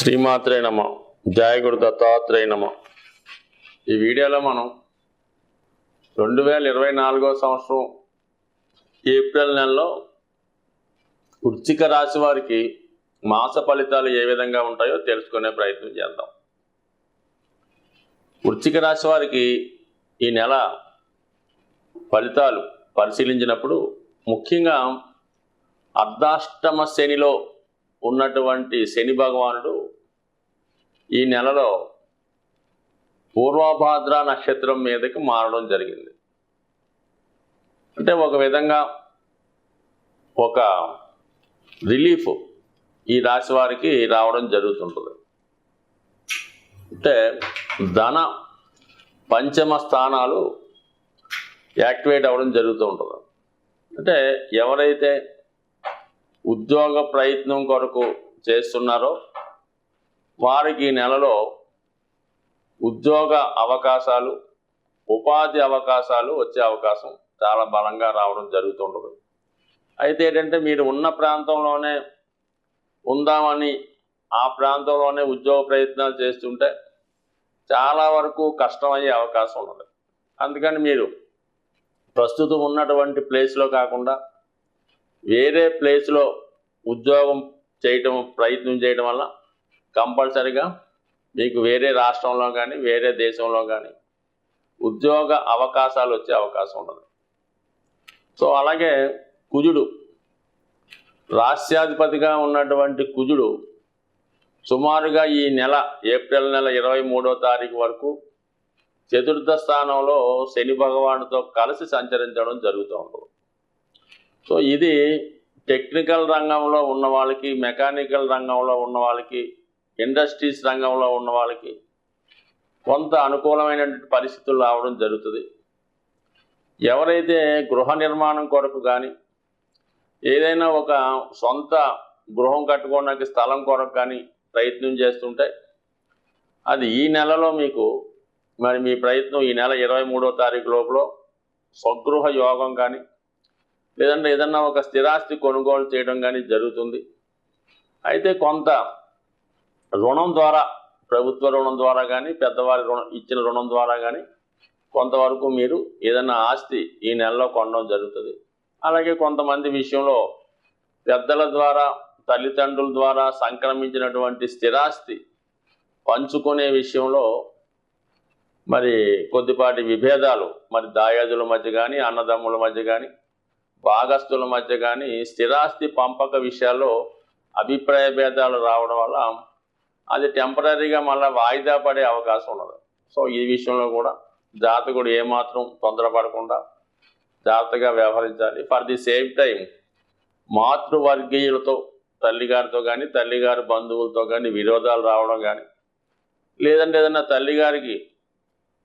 శ్రీమాత్రే నమ. జయ గురు దత్తాత్రేయ నమ. ఈ వీడియోలో మనం 2024 సంవత్సరం ఏప్రిల్ నెలలో వృశ్చిక రాశి వారికి మాస ఫలితాలు ఏ విధంగా ఉంటాయో తెలుసుకునే ప్రయత్నం చేద్దాం. వృశ్చిక రాశి వారికి ఈ నెల ఫలితాలు పరిశీలించినప్పుడు ముఖ్యంగా అర్ధాష్టమ శనిలో ఉన్నటువంటి శని భగవానుడు ఈ నెలలో పూర్వభాద్ర నక్షత్రం మీదకి మారడం జరిగింది. అంటే ఒక విధంగా ఒక రిలీఫ్ ఈ రాశి వారికి రావడం జరుగుతుంటుంది. అంటే ధన పంచమ స్థానాలు యాక్టివేట్ అవ్వడం జరుగుతూ ఉంటుంది. అంటే ఎవరైతే ఉద్యోగ ప్రయత్నం కొరకు చేస్తున్నారో వారికి ఈ నెలలో ఉద్యోగ అవకాశాలు, ఉపాధి అవకాశాలు వచ్చే అవకాశం చాలా బలంగా రావడం జరుగుతుంటుంది. అయితే ఏంటంటే మీరు ఉన్న ప్రాంతంలోనే ఉందామని ఆ ప్రాంతంలోనే ఉద్యోగ ప్రయత్నాలు చేస్తుంటే చాలా వరకు కష్టమయ్యే అవకాశం ఉన్నది. అందుకని మీరు ప్రస్తుతం ఉన్నటువంటి ప్లేస్లో కాకుండా వేరే ప్లేస్లో ఉద్యోగం చేయటం ప్రయత్నం చేయడం వల్ల కంపల్సరిగా మీకు వేరే రాష్ట్రంలో కానీ వేరే దేశంలో కానీ ఉద్యోగ అవకాశాలు వచ్చే అవకాశం ఉన్నది. సో అలాగే కుజుడు, రాష్ట్రాధిపతిగా ఉన్నటువంటి కుజుడు సుమారుగా ఈ నెల ఏప్రిల్ నెల 23వ తారీఖు వరకు చతుర్థ స్థానంలో శని భగవానుడితో కలిసి సంచరించడం జరుగుతూ ఉంటుంది. సో ఇది టెక్నికల్ రంగంలో ఉన్న వాళ్ళకి, మెకానికల్ రంగంలో ఉన్న వాళ్ళకి, ఇండస్ట్రీస్ రంగంలో ఉన్న వాళ్ళకి కొంత అనుకూలమైన పరిస్థితులు రావడం జరుగుతుంది. ఎవరైతే గృహ నిర్మాణం కొరకు కానీ ఏదైనా ఒక సొంత గృహం కట్టుకోవడానికి స్థలం కొరకు కానీ ప్రయత్నం చేస్తుంటే అది ఈ నెలలో మీకు మీ ప్రయత్నం ఈ నెల 23వ తారీఖు లోపల స్వగృహ యోగం కానీ లేదంటే ఏదన్నా ఒక స్థిరాస్తి కొనుగోలు చేయడం కానీ జరుగుతుంది. అయితే కొంత రుణం ద్వారా, ప్రభుత్వ రుణం ద్వారా కానీ పెద్దవారి రుణం ఇచ్చిన రుణం ద్వారా కానీ కొంతవరకు మీరు ఏదన్నా ఆస్తి ఈ నెలలో కొనడం జరుగుతుంది. అలాగే కొంతమంది విషయంలో పెద్దల ద్వారా, తల్లిదండ్రుల ద్వారా సంక్రమించినటువంటి స్థిరాస్తి పంచుకునే విషయంలో కొద్దిపాటి విభేదాలు దాయాదుల మధ్య కానీ, అన్నదమ్ముల మధ్య కానీ, భాగస్తుల మధ్య కానీ స్థిరాస్తి పంపక విషయాల్లో అభిప్రాయ భేదాలు రావడం వల్ల అది టెంపరీగా మళ్ళీ వాయిదా పడే అవకాశం ఉన్నది. సో ఈ విషయంలో కూడా జాతకుడు ఏమాత్రం తొందరపడకుండా జాగ్రత్తగా వ్యవహరించాలి. ఫర్ ది సేమ్ టైం మాతృవర్గీయులతో, తల్లిగారితో కానీ తల్లిగారి బంధువులతో కానీ విరోధాలు రావడం కానీ లేదంటే ఏదైనా తల్లిగారికి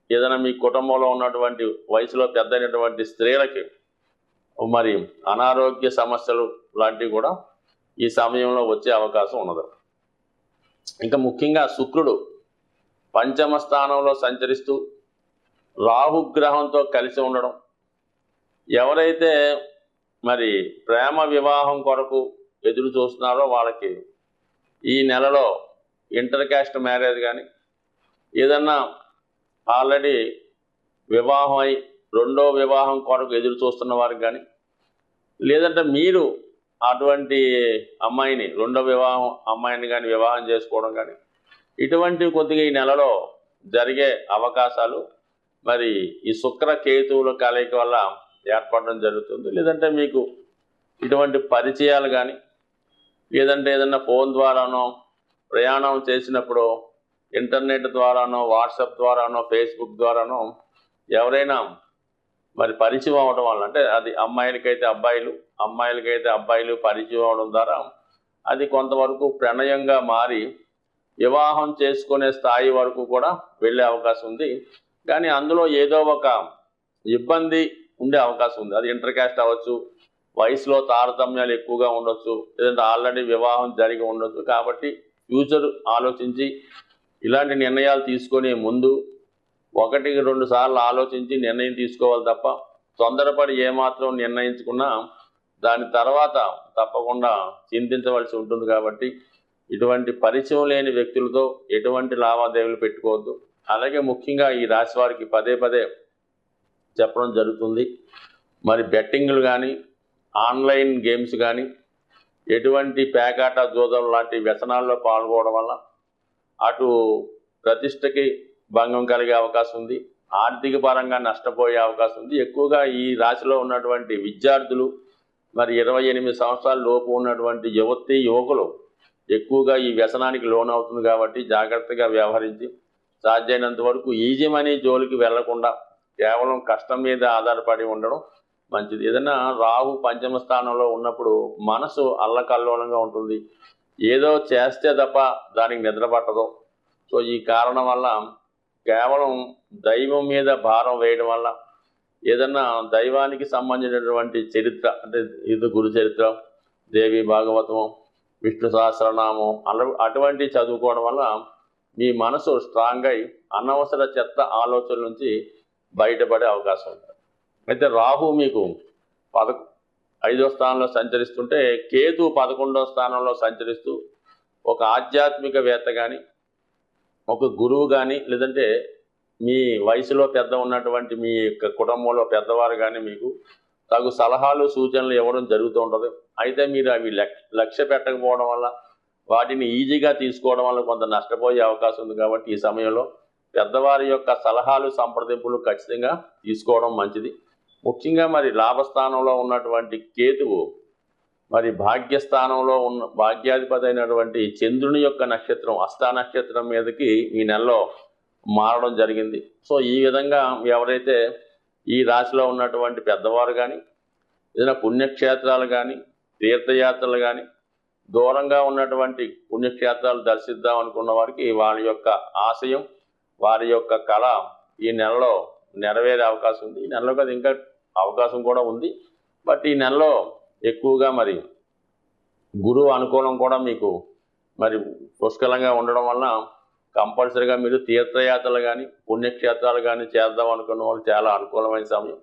ఏదైనా మీ కుటుంబంలో ఉన్నటువంటి వయసులో పెద్దైనటువంటి స్త్రీలకి అనారోగ్య సమస్యలు లాంటివి కూడా ఈ సమయంలో వచ్చే అవకాశం ఉన్నది. ఇంకా ముఖ్యంగా శుక్రుడు పంచమ స్థానంలో సంచరిస్తూ రాహుగ్రహంతో కలిసి ఉండడం, ఎవరైతే ప్రేమ వివాహం కొరకు ఎదురు చూస్తున్నారో వాళ్ళకి ఈ నెలలో ఇంటర్ కాస్ట్ మ్యారేజ్ కానీ ఏదన్నా ఆల్రెడీ వివాహం అయి రెండో వివాహం కొరకు ఎదురు చూస్తున్న వారికి కానీ లేదంటే మీరు అటువంటి అమ్మాయిని, రెండో వివాహం అమ్మాయిని కానీ వివాహం చేసుకోవడం కానీ ఇటువంటివి కొద్దిగా ఈ నెలలో జరిగే అవకాశాలు ఈ శుక్ర కేతువుల కలయిక వల్ల ఏర్పడడం జరుగుతుంది. లేదంటే మీకు ఇటువంటి పరిచయాలు కానీ లేదంటే ఏదన్నా ఫోన్ ద్వారానో, ప్రయాణం చేసినప్పుడు ఇంటర్నెట్ ద్వారానో, వాట్సాప్ ద్వారానో, ఫేస్బుక్ ద్వారానో ఎవరైనా పరిచయం అవడం వల్ల, అంటే అది అమ్మాయిలకైతే అబ్బాయిలు, అమ్మాయిలకైతే అబ్బాయిలు పరిచయం అవడం ద్వారా అది కొంతవరకు ప్రణయంగా మారి వివాహం చేసుకునే స్థాయి వరకు కూడా వెళ్ళే అవకాశం ఉంది. కానీ అందులో ఏదో ఒక ఇబ్బంది ఉండే అవకాశం ఉంది. అది ఇంటర్ కాస్ట్ అవ్వచ్చు, వయసులో తారతమ్యాలు ఎక్కువగా ఉండొచ్చు, లేదంటే ఆల్రెడీ వివాహం జరిగి ఉండొచ్చు. కాబట్టి ఫ్యూచర్ ఆలోచించి ఇలాంటి నిర్ణయాలు తీసుకునే ముందు 1-2 సార్లు ఆలోచించి నిర్ణయం తీసుకోవాలి తప్ప తొందరపడి ఏమాత్రం నిర్ణయించుకున్నా దాని తర్వాత తప్పకుండా చింతించవలసి ఉంటుంది. కాబట్టి ఇటువంటి పరిచయం లేని వ్యక్తులతో ఎటువంటి లావాదేవీలు పెట్టుకోవద్దు. అలాగే ముఖ్యంగా ఈ రాశి వారికి పదే పదే చెప్పడం జరుగుతుంది, మరి బెట్టింగ్లు కానీ, ఆన్లైన్ గేమ్స్ కానీ, ఎటువంటి పేకాట జూదం లాంటి వ్యసనాల్లో పాల్గొనడం వల్ల అటు ప్రతిష్టకి భంగం కలిగే అవకాశం ఉంది, ఆర్థిక పరంగా నష్టపోయే అవకాశం ఉంది. ఎక్కువగా ఈ రాశిలో ఉన్నటువంటి విద్యార్థులు, మరి 28 సంవత్సరాల లోపు ఉన్నటువంటి యువకులు ఎక్కువగా ఈ వ్యసనానికి లోనవుతుంది. కాబట్టి జాగ్రత్తగా వ్యవహరించి సాధ్యమైనంత వరకు ఈజీ మనీ జోలికి వెళ్లకుండా కేవలం కష్టం మీద ఆధారపడి ఉండడం మంచిది. ఏదైనా రాహు పంచమ స్థానంలో ఉన్నప్పుడు మనసు అల్లకల్లోలంగా ఉంటుంది, ఏదో చేస్తే తప్ప దానికి నిద్ర పట్టదు. సో ఈ కారణం వల్ల కేవలం దైవం మీద భారం వేయడం వల్ల ఏదన్నా దైవానికి సంబంధించినటువంటి చరిత్ర, అంటే ఇది గురు చరిత్ర, దేవి భాగవతం, విష్ణు సహస్రనామం అటువంటి చదువుకోవడం వల్ల మీ మనసు స్ట్రాంగ్ అయి అనవసర చెత్త ఆలోచనల నుంచి బయటపడే అవకాశం ఉంటుంది. అయితే రాహు మీకు 5వ స్థానంలో సంచరిస్తుంటే, కేతు 11వ స్థానంలో సంచరిస్తూ ఒక ఆధ్యాత్మికవేత్త కానీ, ఒక గురువు కానీ, లేదంటే మీ వయసులో పెద్ద ఉన్నటువంటి మీ యొక్క కుటుంబంలో పెద్దవారు కానీ మీకు తగు సలహాలు సూచనలు ఇవ్వడం జరుగుతూ ఉంటుంది. అయితే మీరు అవి లక్ష్య పెట్టకపోవడం వల్ల, వాటిని ఈజీగా తీసుకోవడం వల్ల కొంత నష్టపోయే అవకాశం ఉంది. కాబట్టి ఈ సమయంలో పెద్దవారి యొక్క సలహాలు సంప్రదింపులు ఖచ్చితంగా తీసుకోవడం మంచిది. ముఖ్యంగా మరి లాభస్థానంలో ఉన్నటువంటి కేతువు మరి భాగ్యస్థానంలో ఉన్న భాగ్యాధిపతి అయినటువంటి చంద్రుని యొక్క నక్షత్రం హస్త నక్షత్రం మీదకి ఈ నెలలో మారడం జరిగింది. సో ఈ విధంగా ఎవరైతే ఈ రాశిలో ఉన్నటువంటి పెద్దవారు కానీ, ఏదైనా పుణ్యక్షేత్రాలు కానీ, తీర్థయాత్రలు కానీ, దూరంగా ఉన్నటువంటి పుణ్యక్షేత్రాలు దర్శిద్దాం అనుకున్న వారికి వారి యొక్క ఆశయం, వారి యొక్క కళ ఈ నెలలో నెరవేరే అవకాశం ఉంది. ఈ నెలలో కదా ఇంకా అవకాశం కూడా ఉంది. బట్ ఈ నెలలో ఎక్కువగా మరి గురువు అనుకూలం కూడా మీకు మరి పుష్కలంగా ఉండడం వల్ల కంపల్సరీగా మీరు తీర్థయాత్రలు కానీ, పుణ్యక్షేత్రాలు కానీ చేద్దాం అనుకున్న వాళ్ళు చాలా అనుకూలమైన సమయం.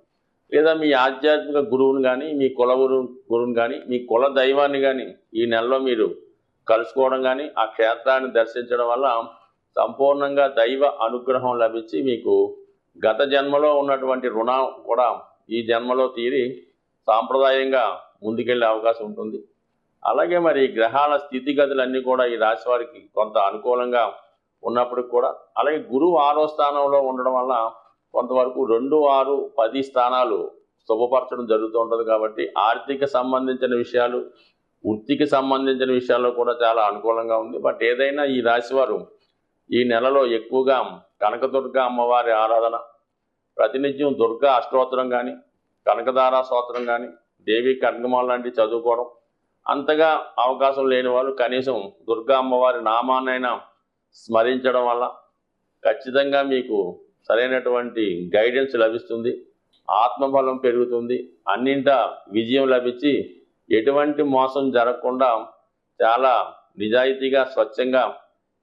లేదా మీ ఆధ్యాత్మిక గురువుని కానీ, మీ కుల గురువుని కానీ, మీ కుల దైవాన్ని కానీ ఈ నెలలో మీరు కలుసుకోవడం కానీ, ఆ క్షేత్రాన్ని దర్శించడం వల్ల సంపూర్ణంగా దైవ అనుగ్రహం లభించి మీకు గత జన్మలో ఉన్నటువంటి రుణం కూడా ఈ జన్మలో తీరి సాంప్రదాయంగా ముందుకెళ్ళే అవకాశం ఉంటుంది. అలాగే మరి గ్రహాల స్థితిగతులన్నీ కూడా ఈ రాశి వారికి కొంత అనుకూలంగా ఉన్నప్పటికి కూడా, అలాగే గురువు 6వ స్థానంలో ఉండడం వల్ల కొంతవరకు 2, 6, 10 స్థానాలు శుభపరచడం జరుగుతూ ఉంటుంది. కాబట్టి ఆర్థిక సంబంధించిన విషయాలు, వృత్తికి సంబంధించిన విషయాల్లో కూడా చాలా అనుకూలంగా ఉంది. బట్ ఏదైనా ఈ రాశివారు ఈ నెలలో ఎక్కువగా కనకదుర్గ అమ్మవారి ఆరాధన, ప్రతినిత్యం దుర్గా అష్టోత్తరం కానీ, కనకదార స్తోత్రం కానీ, దేవి ఖడ్గమాల లాంటివి చదువుకోవడం, అంతగా అవకాశం లేని వాళ్ళు కనీసం దుర్గా అమ్మవారి నామాన్నైనా స్మరించడం వల్ల ఖచ్చితంగా మీకు సరైనటువంటి గైడెన్స్ లభిస్తుంది, ఆత్మబలం పెరుగుతుంది, అన్నింటా విజయం లభించి ఎటువంటి మోసం జరగకుండా చాలా నిజాయితీగా స్వచ్ఛంగా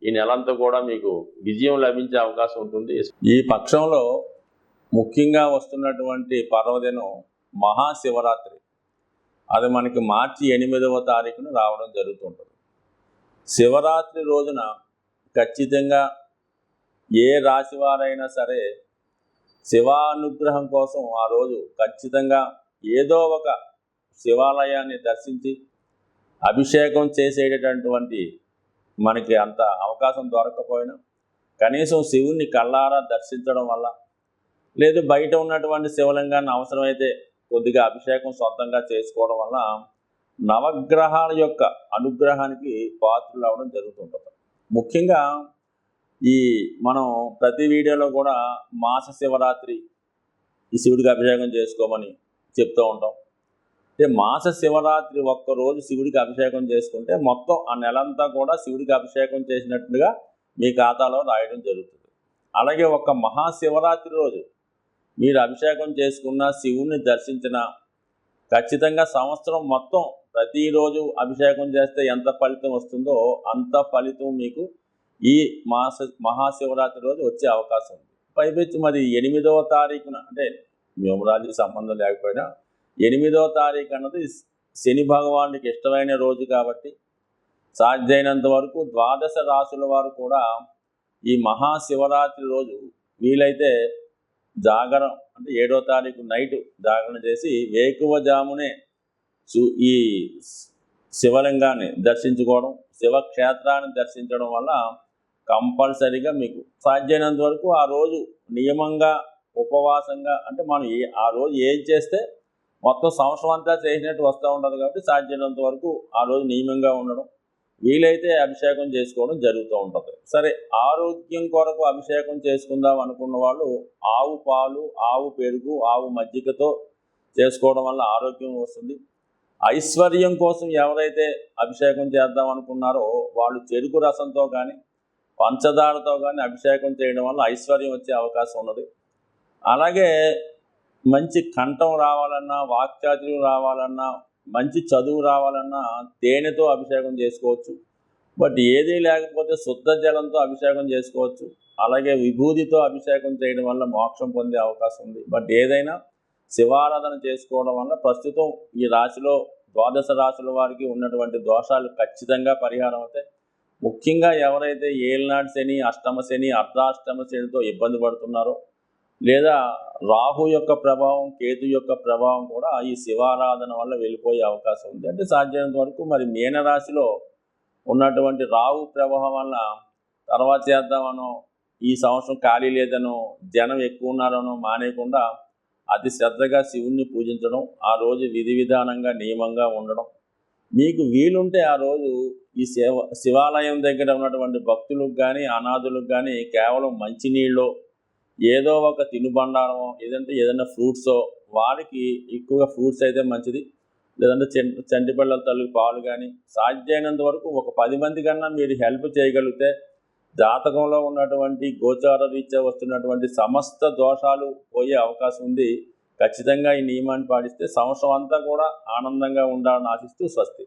ఈ నెలంతా కూడా మీకు విజయం లభించే అవకాశం ఉంటుంది. ఈ పక్షంలో ముఖ్యంగా వస్తున్నటువంటి పర్వదినం మహాశివరాత్రి. అది మనకి మార్చి 8వ తారీఖున రావడం జరుగుతుంటుంది. శివరాత్రి రోజున ఖచ్చితంగా ఏ రాశివారైనా సరే శివానుగ్రహం కోసం ఆ రోజు ఖచ్చితంగా ఏదో ఒక శివాలయాన్ని దర్శించి అభిషేకం చేసేటటువంటి మనకి అంత అవకాశం దొరకకపోయినా కనీసం శివుణ్ణి కళ్ళారా దర్శించడం వల్ల, లేదు బయట ఉన్నటువంటి శివలింగాన్ని అవసరమైతే కొద్దిగా అభిషేకం సొంతంగా చేసుకోవడం వల్ల నవగ్రహాల యొక్క అనుగ్రహానికి పాత్రలు అవ్వడం జరుగుతుంటుంది. ముఖ్యంగా ఈ మనం ప్రతి వీడియోలో కూడా మాస శివరాత్రి ఈ శివుడికి అభిషేకం చేసుకోమని చెప్తూ ఉంటాం. అంటే మాస శివరాత్రి ఒక్కరోజు శివుడికి అభిషేకం చేసుకుంటే మొత్తం ఆ నెలంతా కూడా శివుడికి అభిషేకం చేసినట్టుగా మీ ఖాతాలో రాయడం జరుగుతుంది. అలాగే ఒక్క మహాశివరాత్రి రోజు మీరు అభిషేకం చేసుకున్న, శివుడిని దర్శించిన ఖచ్చితంగా సంవత్సరం మొత్తం ప్రతిరోజు అభిషేకం చేస్తే ఎంత ఫలితం వస్తుందో అంత ఫలితం మీకు ఈ మహాశివరాత్రి రోజు వచ్చే అవకాశం ఉంది. పైపెచ్చి మరి 8వ తారీఖున, అంటే న్యూమరాలజీకి సంబంధం లేకపోయినా 8వ తారీఖు అన్నది శని భగవానుడికి ఇష్టమైన రోజు కాబట్టి సాధ్యమైనంత వరకు ద్వాదశ రాశుల వారు కూడా ఈ మహాశివరాత్రి రోజు వీలైతే జాగరం అంటే 7వ తారీఖు నైట్ జాగరణ చేసి వేకువజామునే ఈ శివలింగాన్ని దర్శించుకోవడం, శివక్షేత్రాన్ని దర్శించడం వల్ల కంపల్సరీగా మీకు సాధ్యమైనంత వరకు ఆ రోజు నియమంగా ఉపవాసంగా అంటే మనం ఆ రోజు ఏం చేస్తే మొత్తం సంవత్సరం అంతా చేసినట్టు వస్తూ ఉంటుంది కాబట్టి సాధ్యమైనంత వరకు ఆ రోజు నియమంగా ఉండడం, వీలైతే అభిషేకం చేసుకోవడం జరుగుతూ ఉంటుంది. సరే, ఆరోగ్యం కొరకు అభిషేకం చేసుకుందాం అనుకున్న వాళ్ళు ఆవు పాలు, ఆవు పెరుగు, ఆవు మజ్జిగతో చేసుకోవడం వల్ల ఆరోగ్యం వస్తుంది. ఐశ్వర్యం కోసం ఎవరైతే అభిషేకం చేద్దాం అనుకున్నారో వాళ్ళు చెరుకు రసంతో కానీ పంచదారతో కానీ అభిషేకం చేయడం వల్ల ఐశ్వర్యం వచ్చే అవకాశం ఉన్నది. అలాగే మంచి కంఠం రావాలన్నా, వాక్చాతుర్యం రావాలన్నా, మంచి చదువు రావాలన్నా తేనెతో అభిషేకం చేసుకోవచ్చు. బట్ ఏదీ లేకపోతే శుద్ధ జలంతో అభిషేకం చేసుకోవచ్చు. అలాగే విభూతితో అభిషేకం చేయడం వల్ల మోక్షం పొందే అవకాశం ఉంది. బట్ ఏదైనా శివారాధన చేసుకోవడం వల్ల ప్రస్తుతం ఈ రాశిలో ద్వాదశ రాశుల వారికి ఉన్నటువంటి దోషాలు ఖచ్చితంగా పరిహారం అవుతాయి. ముఖ్యంగా ఎవరైతే ఏలినాటి శని, అష్టమ శని, అర్ధాష్టమ శనితో ఇబ్బంది పడుతున్నారో, లేదా రాహు యొక్క ప్రభావం, కేతు యొక్క ప్రభావం కూడా ఈ శివారాధన వల్ల వెళ్ళిపోయే అవకాశం ఉంది. అంటే సాధ్యమైనంత వరకు మరి మీనరాశిలో ఉన్నటువంటి రాహు ప్రభావం వల్ల తర్వాత చేద్దామనో, ఈ సంవత్సరం ఖాళీ లేదనో, జనం ఎక్కువ ఉన్నారనో మానేయకుండా అతి శ్రద్ధగా శివుణ్ణి పూజించడం, ఆ రోజు విధి విధానంగా నియమంగా ఉండడం, మీకు వీలుంటే ఆ రోజు ఈ శివాలయం దగ్గర ఉన్నటువంటి భక్తులకు కానీ అనాథులకు కానీ కేవలం మంచినీళ్ళు, ఏదో ఒక తినుబండారమో, ఏదైనా ఫ్రూట్సో, వారికి ఎక్కువగా ఫ్రూట్స్ అయితే మంచిది, లేదంటే చంటిపిల్లల తల్లి పాలు కానీ సాధ్యమైనంత వరకు ఒక 10 మంది కన్నా మీరు హెల్ప్ చేయగలిగితే జాతకంలో ఉన్నటువంటి గోచార రీత్యా వస్తున్నటువంటి సమస్త దోషాలు పోయే అవకాశం ఉంది. ఖచ్చితంగా ఈ నియమాన్ని పాటిస్తే సంవత్సరం అంతా కూడా ఆనందంగా ఉండాలని ఆశిస్తూ స్వస్తి.